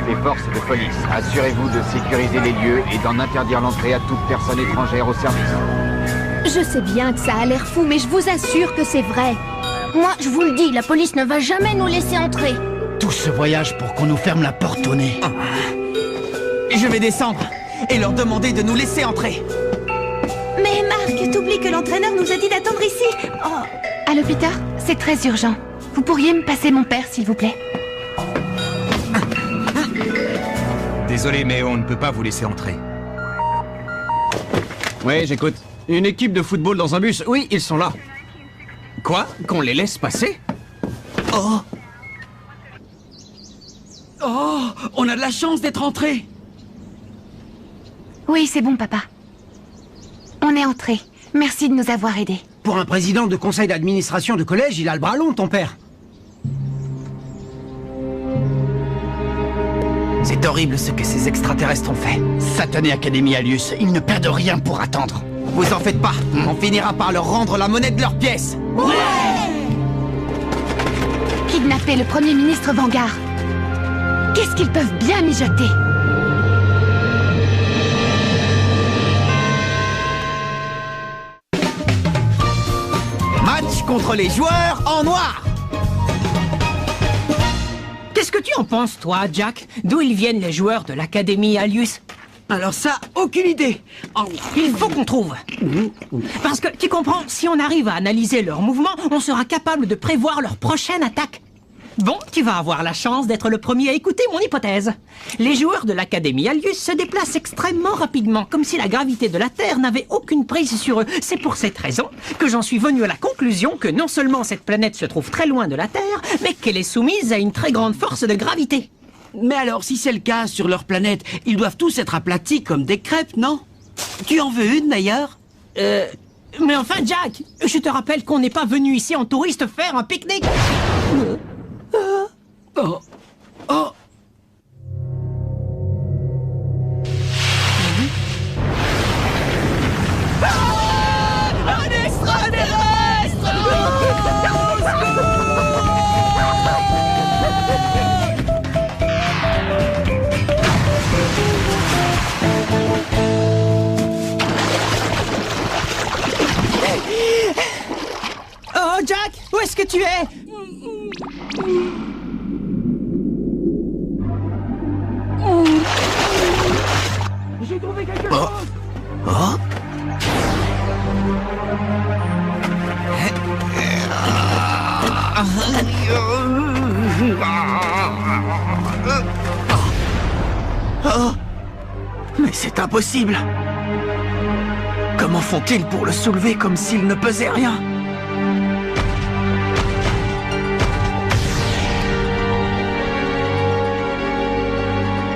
Les forces de police, assurez-vous de sécuriser les lieux et d'en interdire l'entrée à toute personne étrangère au service. Je sais bien que ça a l'air fou, mais je vous assure que c'est vrai. Moi, je vous le dis, la police ne va jamais nous laisser entrer. Tout ce voyage pour qu'on nous ferme la porte au nez. Je vais descendre et leur demander de nous laisser entrer. Mais Marc, t'oublies que l'entraîneur nous a dit d'attendre ici. Oh. Allô, Peter, c'est très urgent. Vous pourriez me passer mon père, s'il vous plaît? Désolé, mais on ne peut pas vous laisser entrer. Oui, j'écoute. Une équipe de football dans un bus. Oui, ils sont là. Quoi? Qu'on les laisse passer? Oh! Oh! On a de la chance d'être entrés! Oui, c'est bon, papa. On est entrés. Merci de nous avoir aidés. Pour un président de conseil d'administration de collège, il a le bras long, ton père. C'est horrible ce que ces extraterrestres ont fait. Satanée Académie Alius, ils ne perdent rien pour attendre. Vous en faites pas, on finira par leur rendre la monnaie de leurs pièces. Kidnapper le Premier ministre Vanguard. Qu'est-ce qu'ils peuvent bien mijoter? Match contre les joueurs en noir. Qu'est-ce que tu en penses, toi, Jack? D'où ils viennent les joueurs de l'Académie Alius? Alors ça, aucune idée. Oh. Il faut qu'on trouve. Parce que, tu comprends, si on arrive à analyser leurs mouvements, on sera capable de prévoir leur prochaine attaque. Bon, tu vas avoir la chance d'être le premier à écouter mon hypothèse. Les joueurs de l'Académie Alius se déplacent extrêmement rapidement, comme si la gravité de la Terre n'avait aucune prise sur eux. C'est pour cette raison que j'en suis venu à la conclusion que non seulement cette planète se trouve très loin de la Terre, mais qu'elle est soumise à une très grande force de gravité. Mais alors, si c'est le cas sur leur planète, ils doivent tous être aplatis comme des crêpes, non? Tu en veux une, d'ailleurs? Mais enfin, Jack, je te rappelle qu'on n'est pas venu ici en touriste faire un pique-nique. Oh. Oh. Un extraterrestre! Oh, Jack, où est-ce que tu es? J'ai trouvé quelque chose. Oh. Oh. Mais c'est impossible. Comment font-ils pour le soulever comme s'il ne pesait rien?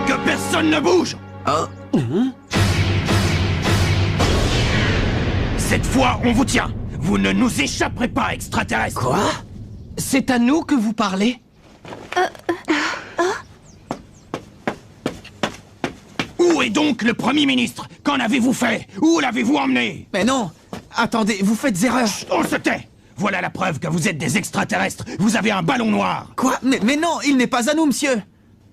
Que personne ne bouge! Oh. Cette fois, on vous tient! Vous ne nous échapperez pas, extraterrestres! Quoi? C'est à nous que vous parlez? Où est donc le Premier ministre? Qu'en avez-vous fait? Où l'avez-vous emmené? Mais non! Attendez, vous faites erreur! On se tait! Voilà la preuve que vous êtes des extraterrestres! Vous avez un ballon noir! Quoi? Mais non, il n'est pas à nous, monsieur!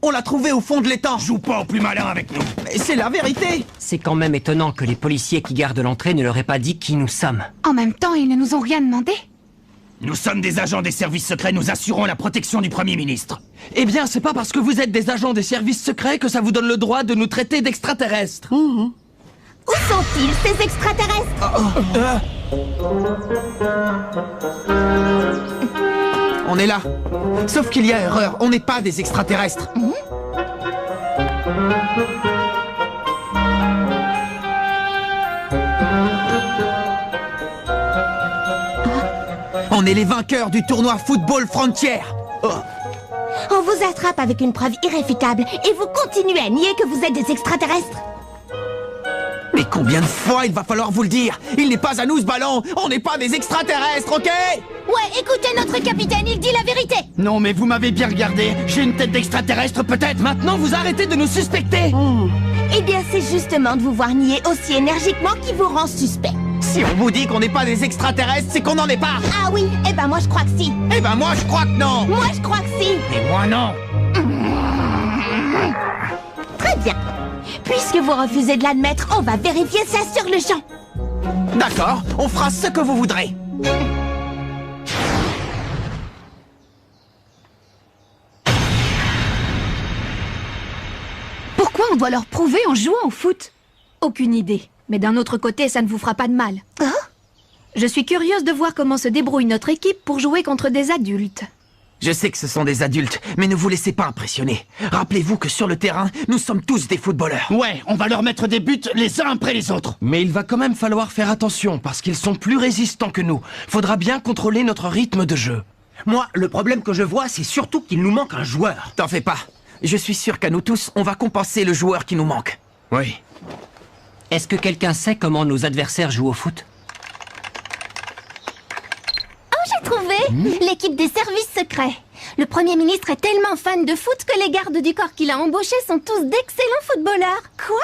On l'a trouvé au fond de l'étang! Joue pas au plus malin avec nous! Mais c'est la vérité! C'est quand même étonnant que les policiers qui gardent l'entrée ne leur aient pas dit qui nous sommes. En même temps, ils ne nous ont rien demandé. Nous sommes des agents des services secrets, nous assurons la protection du Premier ministre. Eh bien, c'est pas parce que vous êtes des agents des services secrets que ça vous donne le droit de nous traiter d'extraterrestres. Où sont-ils, ces extraterrestres? On est là. Sauf qu'il y a erreur, on n'est pas des extraterrestres. On est les vainqueurs du tournoi Football Frontier. Oh. On vous attrape avec une preuve irréfutable et vous continuez à nier que vous êtes des extraterrestres. Mais combien de fois il va falloir vous le dire? Il n'est pas à nous ce ballon. On n'est pas des extraterrestres, ok? Ouais, écoutez notre capitaine, il dit la vérité. Non, mais vous m'avez bien regardé. J'ai une tête d'extraterrestre, peut-être. Maintenant, vous arrêtez de nous suspecter. Eh bien, c'est justement de vous voir nier aussi énergiquement qui vous rend suspect. Si on vous dit qu'on n'est pas des extraterrestres, c'est qu'on n'en est pas. Ah oui, eh ben moi je crois que si. Eh ben moi je crois que non. Moi je crois que si. Et moi non! Très bien. Puisque vous refusez de l'admettre, on va vérifier ça sur le champ. D'accord, on fera ce que vous voudrez. Pourquoi on doit leur prouver en jouant au foot? Aucune idée. Mais d'un autre côté, ça ne vous fera pas de mal. Hein? Je suis curieuse de voir comment se débrouille notre équipe pour jouer contre des adultes. Je sais que ce sont des adultes, mais ne vous laissez pas impressionner. Rappelez-vous que sur le terrain, nous sommes tous des footballeurs. Ouais, on va leur mettre des buts les uns après les autres. Mais il va quand même falloir faire attention, parce qu'ils sont plus résistants que nous. Faudra bien contrôler notre rythme de jeu. Moi, le problème que je vois, c'est surtout qu'il nous manque un joueur. T'en fais pas. Je suis sûr qu'à nous tous, on va compenser le joueur qui nous manque. Oui. Est-ce que quelqu'un sait comment nos adversaires jouent au foot? Oh, j'ai trouvé! L'équipe des services secrets. Le Premier ministre est tellement fan de foot que les gardes du corps qu'il a embauchés sont tous d'excellents footballeurs. Quoi?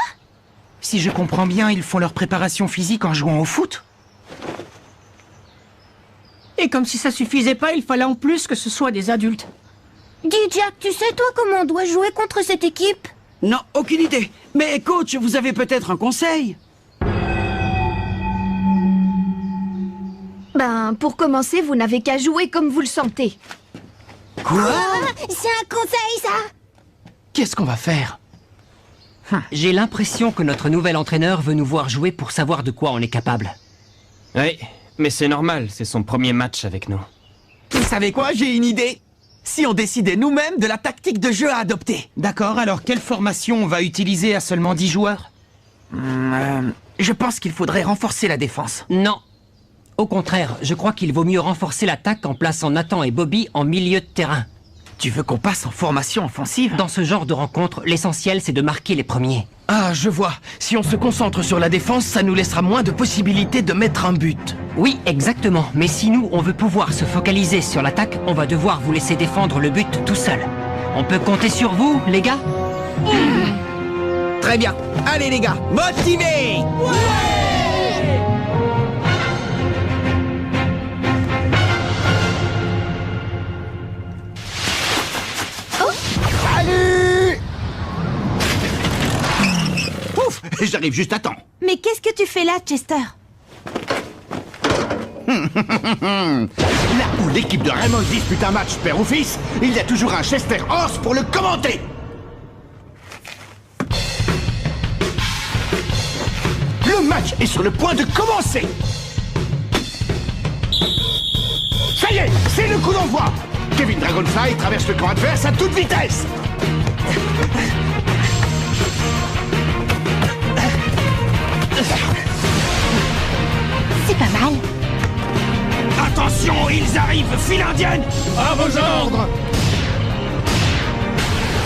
Si je comprends bien, ils font leur préparation physique en jouant au foot. Et comme si ça suffisait pas, il fallait en plus que ce soit des adultes. Dis Jack, tu sais toi comment on doit jouer contre cette équipe? Non, aucune idée. Mais coach, vous avez peut-être un conseil? Ben, pour commencer, vous n'avez qu'à jouer comme vous le sentez. Quoi? C'est un conseil, ça? Qu'est-ce qu'on va faire? J'ai l'impression que notre nouvel entraîneur veut nous voir jouer pour savoir de quoi on est capable. Oui, mais c'est normal, c'est son premier match avec nous. Vous savez quoi, j'ai une idée. Si on décidait nous-mêmes de la tactique de jeu à adopter. D'accord, alors quelle formation on va utiliser à seulement 10 joueurs? Je pense qu'il faudrait renforcer la défense. Non. Au contraire, je crois qu'il vaut mieux renforcer l'attaque en plaçant Nathan et Bobby en milieu de terrain. Tu veux qu'on passe en formation offensive? Dans ce genre de rencontre, l'essentiel c'est de marquer les premiers. Ah, je vois. Si on se concentre sur la défense, ça nous laissera moins de possibilités de mettre un but. Oui, exactement. Mais si nous, on veut pouvoir se focaliser sur l'attaque, on va devoir vous laisser défendre le but tout seul. On peut compter sur vous, les gars? Très bien. Allez les gars, motivés! Salut! Ouf, j'arrive juste à temps. Mais qu'est-ce que tu fais là, Chester? Là où l'équipe de Raymond dispute un match père ou fils, il y a toujours un Chester Horse pour le commenter. Le match est sur le point de commencer. Ça y est, c'est le coup d'envoi. Kevin Dragonfly traverse le camp adverse à toute vitesse. C'est pas mal. Attention, ils arrivent, file indienne. À vos ordres.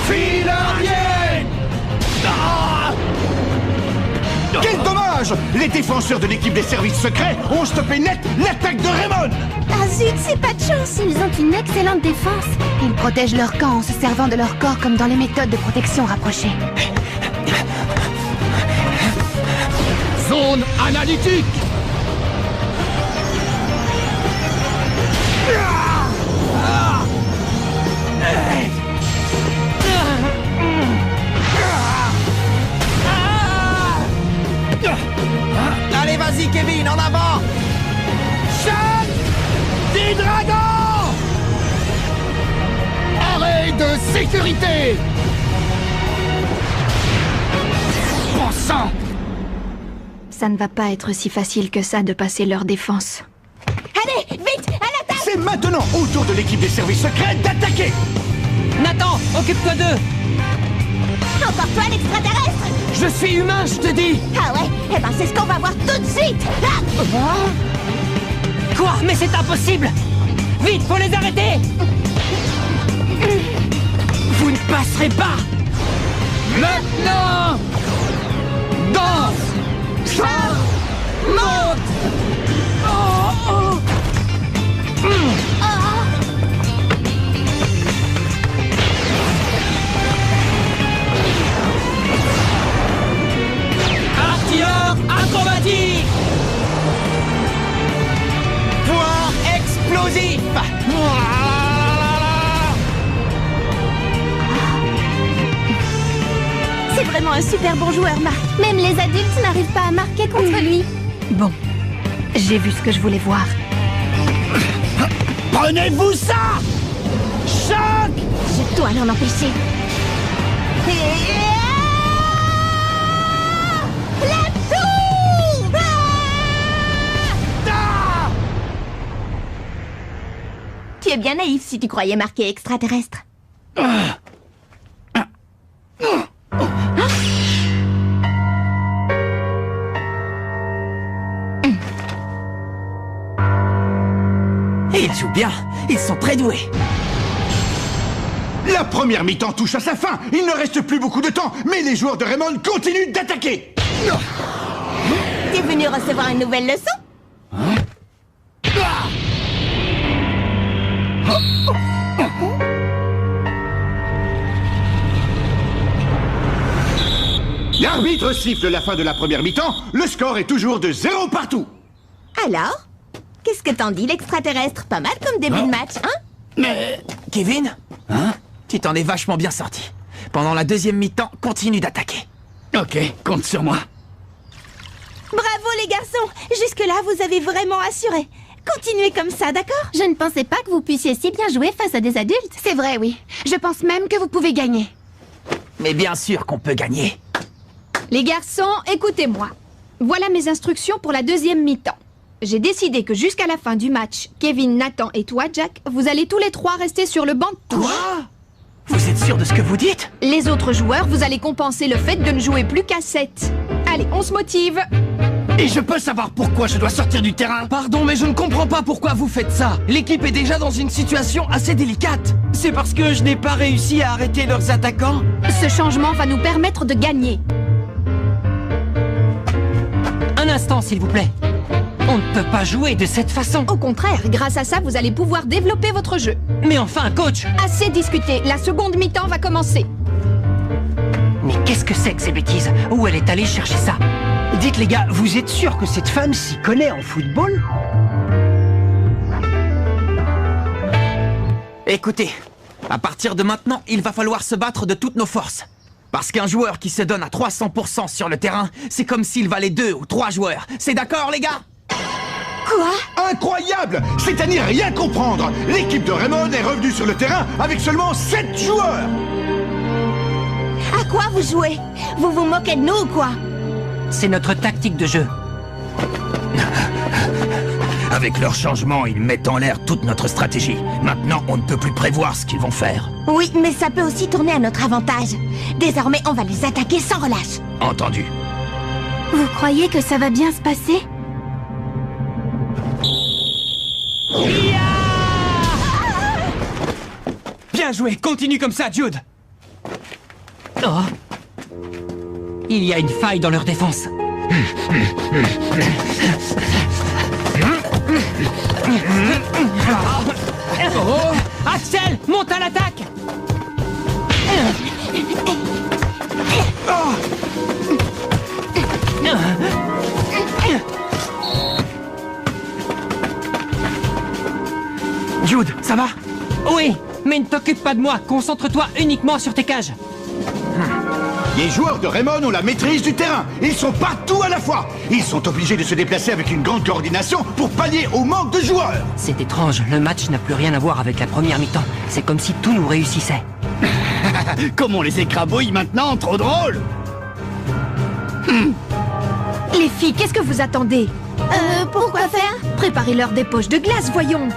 File indienne. Ah! Quel dommage! Les défenseurs de l'équipe des services secrets ont stoppé net l'attaque de Raymond. Ah zut, c'est pas de chance. Ils ont une excellente défense. Ils protègent leur camp en se servant de leur corps comme dans les méthodes de protection rapprochées. Zone analytique. Allez, vas-y Kevin, en avant! Chasse des dragons! Arrêt de sécurité! Bon sang! Ça ne va pas être si facile que ça de passer leur défense. Allez, vite, à l'attaque! C'est maintenant au tour de l'équipe des services secrets d'attaquer! Nathan, occupe-toi d'eux! Encore toi, l'extraterrestre! Je suis humain, je te dis! Ah ouais? Eh ben c'est ce qu'on va voir tout de suite! Ah! Quoi? Mais c'est impossible! Vite, faut les arrêter! Vous ne passerez pas! Maintenant! Danse! Char! Monte! Artilleur acrobatique! Point explosif! C'est vraiment un super bon joueur, Marc. Même les adultes n'arrivent pas à marquer contre lui. Bon, j'ai vu ce que je voulais voir. Prenez-vous ça! Choc! Je dois l'en empêcher. La tour! Tu es bien naïf si tu croyais marquer extraterrestre. Ils jouent bien, ils sont très doués. La première mi-temps touche à sa fin. Il ne reste plus beaucoup de temps, mais les joueurs de Raymond continuent d'attaquer. T'es venu recevoir une nouvelle leçon? L'arbitre siffle la fin de la première mi-temps. Le score est toujours de 0 partout. Alors? Qu'est-ce que t'en dis, l'extraterrestre? Pas mal comme début de match, hein? Mais... Kevin? Hein? Tu t'en es vachement bien sorti. Pendant la deuxième mi-temps, continue d'attaquer. Ok, compte sur moi. Bravo les garçons! Jusque-là, vous avez vraiment assuré. Continuez comme ça, d'accord? Je ne pensais pas que vous puissiez si bien jouer face à des adultes. C'est vrai, oui. Je pense même que vous pouvez gagner. Mais bien sûr qu'on peut gagner. Les garçons, écoutez-moi. Voilà mes instructions pour la deuxième mi-temps. J'ai décidé que jusqu'à la fin du match, Kevin, Nathan et toi, Jack, vous allez tous les trois rester sur le banc de touche. Quoi? Vous êtes sûr de ce que vous dites? Les autres joueurs, vous allez compenser le fait de ne jouer plus qu'à 7. Allez, on se motive. Et je peux savoir pourquoi je dois sortir du terrain? Pardon, mais je ne comprends pas pourquoi vous faites ça. L'équipe est déjà dans une situation assez délicate. C'est parce que je n'ai pas réussi à arrêter leurs attaquants? Ce changement va nous permettre de gagner. Un instant, s'il vous plaît. On ne peut pas jouer de cette façon. Au contraire, grâce à ça, vous allez pouvoir développer votre jeu. Mais enfin, coach! Assez discuté, la seconde mi-temps va commencer. Mais qu'est-ce que c'est que ces bêtises? Où elle est allée chercher ça? Dites les gars, vous êtes sûr que cette femme s'y connaît en football? Écoutez, à partir de maintenant, il va falloir se battre de toutes nos forces. Parce qu'un joueur qui se donne à 300% sur le terrain, c'est comme s'il valait 2 ou 3 joueurs. C'est d'accord, les gars? Quoi? Incroyable! C'est à n'y rien comprendre. L'équipe de Raymond est revenue sur le terrain avec seulement 7 joueurs. À quoi vous jouez? Vous vous moquez de nous ou quoi? C'est notre tactique de jeu. Avec leur changement, ils mettent en l'air toute notre stratégie. Maintenant, on ne peut plus prévoir ce qu'ils vont faire. Oui, mais ça peut aussi tourner à notre avantage. Désormais, on va les attaquer sans relâche. Entendu. Vous croyez que ça va bien se passer? Bien joué, continue comme ça, Jude. Oh. Il y a une faille dans leur défense. Oh, Axel, monte à l'attaque! Jude, ça va? Oui, mais ne t'occupe pas de moi. Concentre-toi uniquement sur tes cages. Les joueurs de Raymond ont la maîtrise du terrain. Ils sont partout à la fois. Ils sont obligés de se déplacer avec une grande coordination pour pallier au manque de joueurs. C'est étrange, le match n'a plus rien à voir avec la première mi-temps. C'est comme si tout nous réussissait. Comme on les écrabouille maintenant, trop drôle. Les filles, qu'est-ce que vous attendez? Pourquoi faire? Préparez-leur des poches de glace, voyons.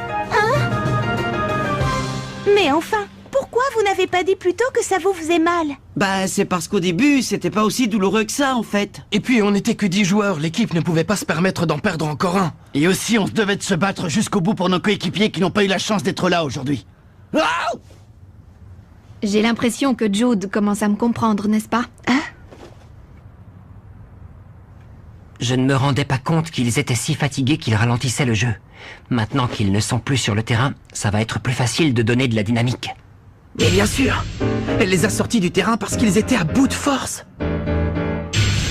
Mais enfin, pourquoi vous n'avez pas dit plus tôt que ça vous faisait mal? Bah, c'est parce qu'au début, c'était pas aussi douloureux que ça, en fait. Et puis, on n'était que 10 joueurs. L'équipe ne pouvait pas se permettre d'en perdre encore un. Et aussi, on se devait de se battre jusqu'au bout pour nos coéquipiers qui n'ont pas eu la chance d'être là aujourd'hui. J'ai l'impression que Jude commence à me comprendre, n'est-ce pas? Je ne me rendais pas compte qu'ils étaient si fatigués qu'ils ralentissaient le jeu. Maintenant qu'ils ne sont plus sur le terrain, ça va être plus facile de donner de la dynamique. Mais bien sûr! Elle les a sortis du terrain parce qu'ils étaient à bout de force.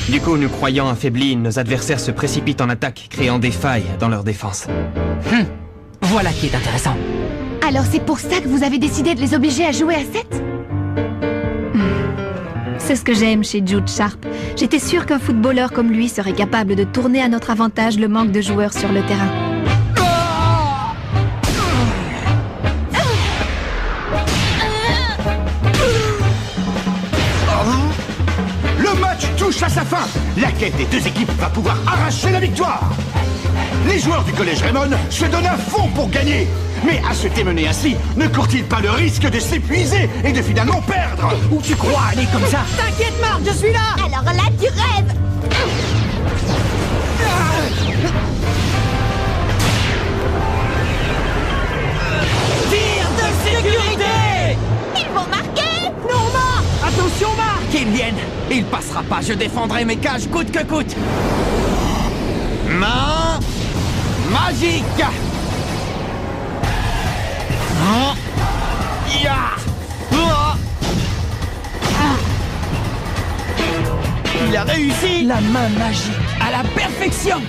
Du coup, nous croyant affaiblis, nos adversaires se précipitent en attaque, créant des failles dans leur défense. Voilà qui est intéressant. Alors c'est pour ça que vous avez décidé de les obliger à jouer à 7? C'est ce que j'aime chez Jude Sharp. J'étais sûre qu'un footballeur comme lui serait capable de tourner à notre avantage le manque de joueurs sur le terrain. Le match touche à sa fin. La quête des deux équipes va pouvoir arracher la victoire. Les joueurs du collège Raymond se donnent à fond pour gagner. Mais à se démener ainsi, ne court-il pas le risque de s'épuiser et de finalement perdre? Où tu crois aller comme ça? T'inquiète, Marc, je suis là! Alors là, tu rêves! Tir de sécurité! Ils vont marquer! Non, Marc! Attention, Marc! Qu'il vienne. Il passera pas, je défendrai mes cages coûte que coûte. Main magique. Il a réussi! La main magique à la perfection.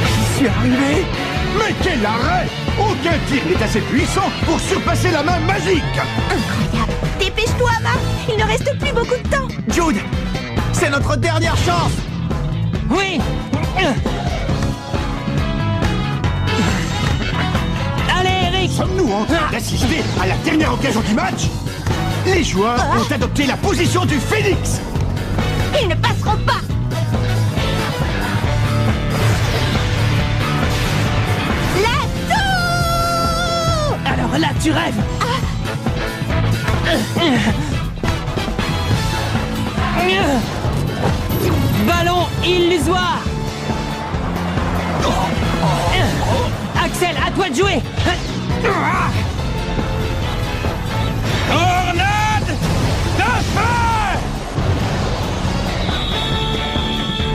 J'y suis arrivé. Mais quel arrêt! Aucun tir n'est assez puissant pour surpasser la main magique. Incroyable! Dépêche-toi, Marc! Il ne reste plus beaucoup de temps! Jude, c'est notre dernière chance. Oui! Allez, Eric! Sommes-nous en train d'assister à la dernière occasion du match? Les joueurs ont adopté la position du phénix. Ils ne passeront pas! Alors là, tu rêves! Ballon illusoire! Axel, à toi de jouer! Tornade de feu!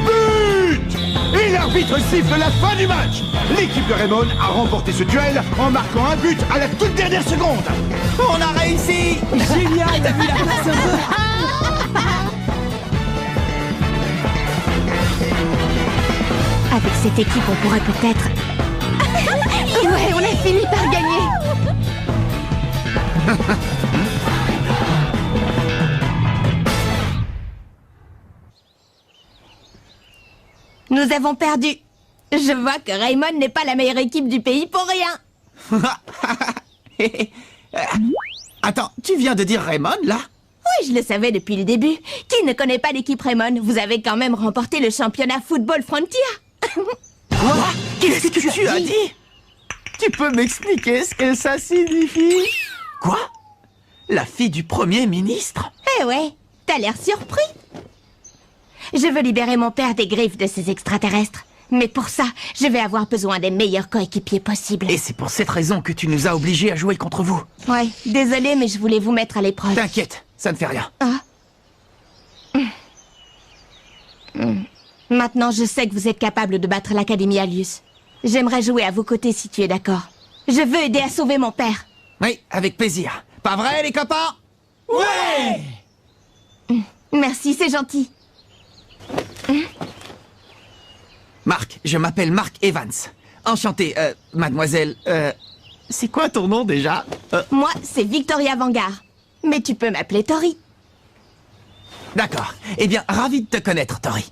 But! Et l'arbitre siffle la fin du match. L'équipe de Raymond a remporté ce duel en marquant un but à la toute dernière seconde. On a réussi. Génial, t'as vu la place un peu? Avec cette équipe, on pourrait peut-être... Ouais, on a fini par gagner. Nous avons perdu. Je vois que Raymond n'est pas la meilleure équipe du pays pour rien. Attends, tu viens de dire Raymond, là? Oui, je le savais depuis le début. Qui ne connaît pas l'équipe Raymond? Vous avez quand même remporté le championnat Football Frontier. Quoi? Qu'est-ce que tu as dit? Tu peux m'expliquer ce que ça signifie? Quoi? La fille du Premier ministre? Eh ouais, t'as l'air surpris. Je veux libérer mon père des griffes de ces extraterrestres. Mais pour ça, je vais avoir besoin des meilleurs coéquipiers possibles. Et c'est pour cette raison que tu nous as obligés à jouer contre vous. Ouais, désolé, mais je voulais vous mettre à l'épreuve. T'inquiète, ça ne fait rien. Maintenant, je sais que vous êtes capable de battre l'Académie Alius. J'aimerais jouer à vos côtés si tu es d'accord. Je veux aider à sauver mon père. Oui, avec plaisir. Pas vrai, les copains? Ouais! Merci, c'est gentil. Marc, je m'appelle Mark Evans. Enchanté, mademoiselle... c'est quoi ton nom déjà? Moi, c'est Victoria Vanguard. Mais tu peux m'appeler Tori. D'accord. Eh bien, ravi de te connaître, Tori.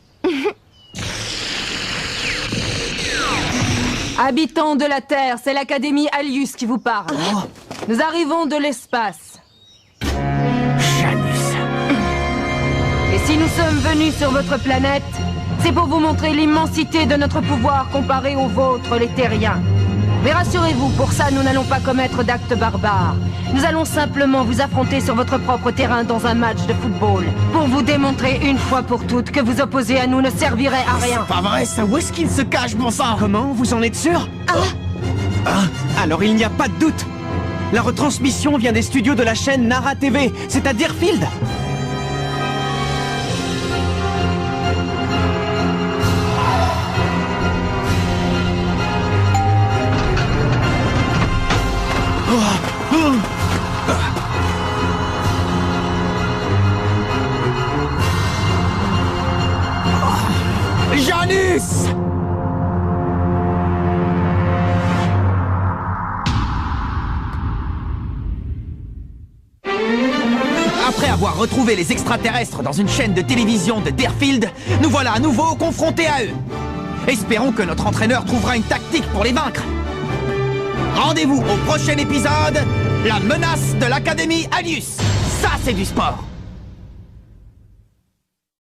Habitants de la Terre, c'est l'Académie Alius qui vous parle. Nous arrivons de l'espace. Janus. Et si nous sommes venus sur votre planète, c'est pour vous montrer l'immensité de notre pouvoir comparé au vôtre, les terriens. Mais rassurez-vous, pour ça, nous n'allons pas commettre d'actes barbares. Nous allons simplement vous affronter sur votre propre terrain dans un match de football. Pour vous démontrer une fois pour toutes que vous opposer à nous ne servirait à rien. Pas vrai, ça? Où est-ce qu'il se cache, bon sang? Comment? Vous en êtes sûr? Alors il n'y a pas de doute. La retransmission vient des studios de la chaîne Nara TV. C'est à Deerfield. Janus! Après avoir retrouvé les extraterrestres dans une chaîne de télévision de Deerfield, nous voilà à nouveau confrontés à eux. Espérons que notre entraîneur trouvera une tactique pour les vaincre. Rendez-vous au prochain épisode, la menace de l'Académie Alius. Ça, c'est du sport.